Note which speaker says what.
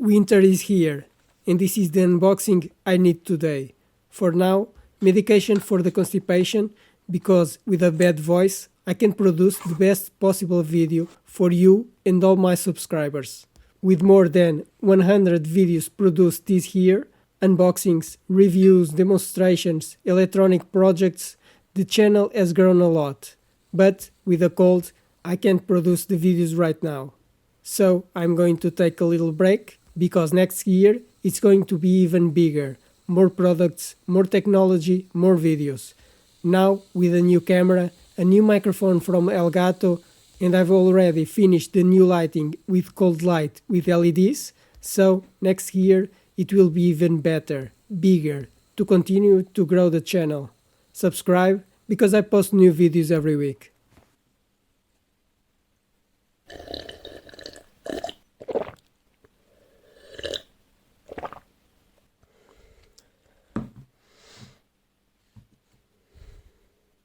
Speaker 1: Winter is here, and this is the unboxing I need today. For now, medication for the constipation, because with a bad voice, I can produce the best possible video for you and all my subscribers. With more than 100 videos produced this year, unboxings, reviews, demonstrations, electronic projects, the channel has grown a lot. But with a cold, I can't produce the videos right now. So I'm going to take a little break, because next year it's going to be even bigger. More products, more technology, more videos. Now with a new camera, a new microphone from Elgato, and I've already finished the new lighting with cold light with LEDs, so next year it will be even better, bigger, to continue to grow the channel. Subscribe, because I post new videos every week.